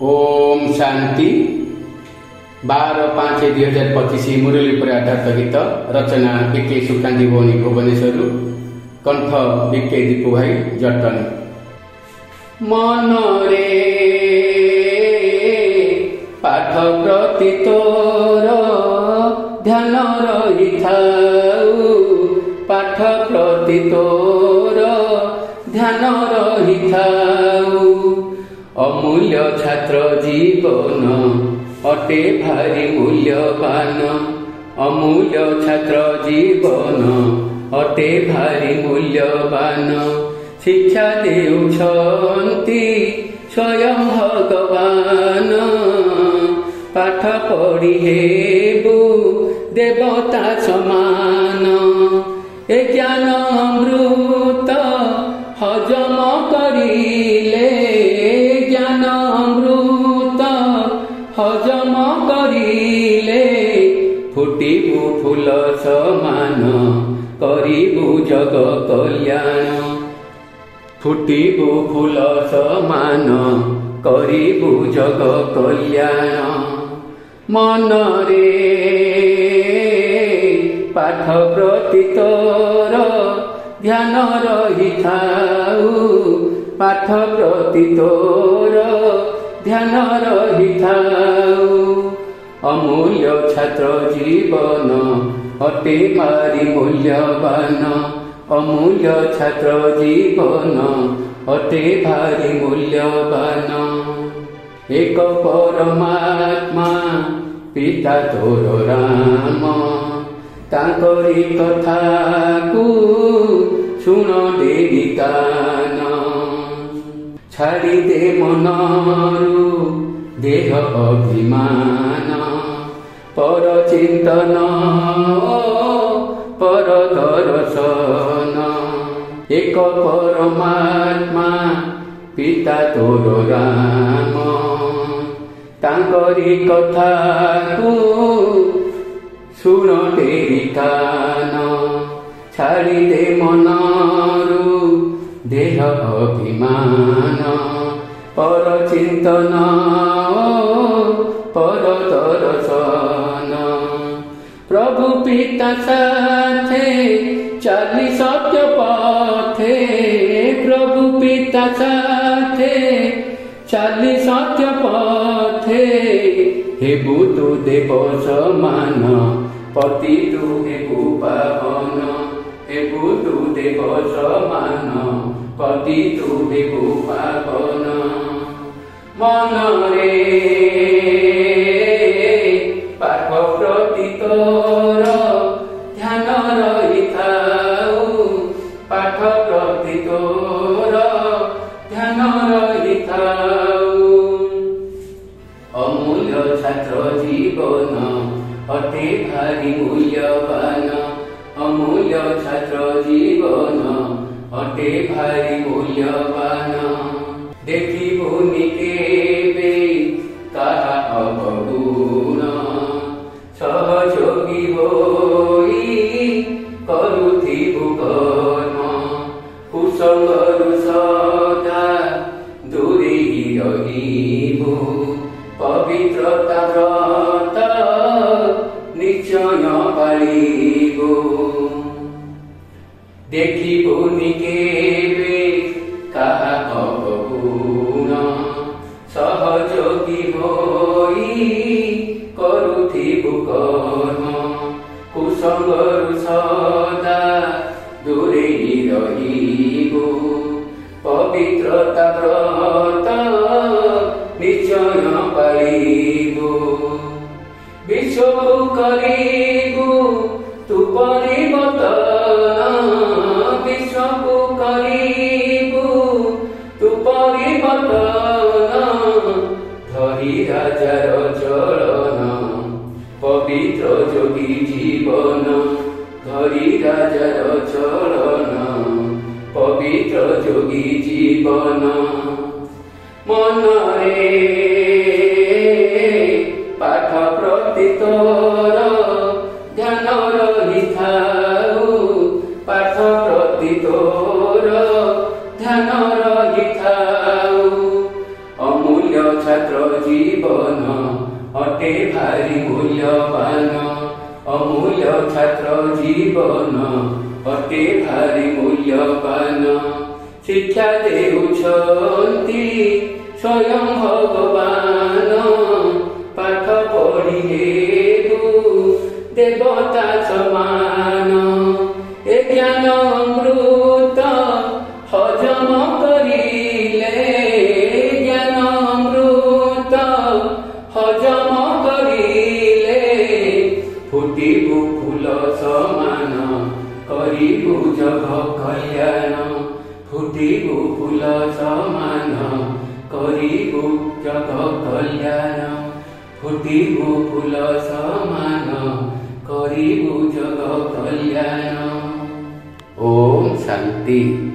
ओम शांति 12/5/2025 मुरली पर आधारित गीत रचना बीके सुकांती भवनी भुवनेश्वर कंठ बीके दीपू भाई जटन। मन रे पाठ प्रति तोर ध्यान रही थाऊ, पाठ प्रति तोर ध्यान रही थाऊ। अमूल्य छात्र जीवन अटे भारी मूल्यवान, अमूल्य छात्र जीवन अटे भारी मूल्यवान। शिक्षा देउछन्ति स्वयं भगवान, पाठ पढ़ी हेबु देवता समान। ए ज्ञान अमृत हजम करिले, ज्ञान अमृत हजम करिले। फुटिबु फूल समान करिबु जग कल्याण, फुटिबु फूल समान करिबु जग कल्याण। मन रे पाठ प्रति तोर ध्यान रही थाऊ, पाठ प्रति तोर ध्यान रही थाऊ। अमूल्य छात्र जीवन अटे भारी मूल्यवान, अमूल्य छात्र जीवन अटे भारी मूल्यवान। एक परमात्मा पिता तोर राम, तांकरी कथा को सुन देवी कान। छाड़ी दे मनरु देह अभिमान, पर चिंतन पर दर्शन। एक परमात्मा पिता तोर राम, तांकरी कथा को सुन तेरी कान। छाड़ी दे मनरु देह अभिमान, पर चिंतन पर दर्शन। प्रभु पिता साथे चाली सत्य पथे, प्रभु पिता साथे चाली सत्य पथे। हेबु तु देव समान पति तु हेबु पावन, हेबु तु देव समान पति तु हेबु पावन। मन रे पाठ प्रति तोर ध्यान रही थाऊ, पाठ प्रति तोर ध्यान रही थाऊ। अमूल्य छात्र जीवन अटे भारी मूल्यवान, अमूल्य छात्र जीवन अटे भारी मूल्यवान। देखिबुनि केबे कहा अवगुण, सहयोगी होई करुथिबु कर्म। कुसंगरु सदा दूरेई रहिबु, पवित्रता व्रत निश्चय पालिबु। देखिबुनि केबे कहा अवगुण, सहयोगी होई करुथिबु कर्म। कुसंगरु सदा दूरेई रहिबु, पवित्रता व्रत निश्चय पालिबु। विश्व करिबु तु परिवर्तन, विश्व करिबु तु परिवर्तन। धरि राजार चरण पवित्र जोगी जीवन, धरि राजार चरण पवित्र जोगी जीवन। मन रे पाठ प्रति तोर ध्यान रही थाऊ, पाठ प्रति तोर ध्यान रही थाऊ। अमूल्य छात्र जीवन अटे भारी मूल्यवान अमूल्य छात्र जीवन अटे भारी मूल्यवान शिक्षा देउछन्ति स्वयं भगवान पाठ पढ़िले देवता समान ए ज्ञान अमृत हजम करिले ज्ञान अमृत हजम करिले फुटिबु फूल समान करिबु जग कल्याण फुटिबु फूल समान करिबु जग कल्याण फुटिबु फूल समान करिबु जग कल्याण। ओम शांति।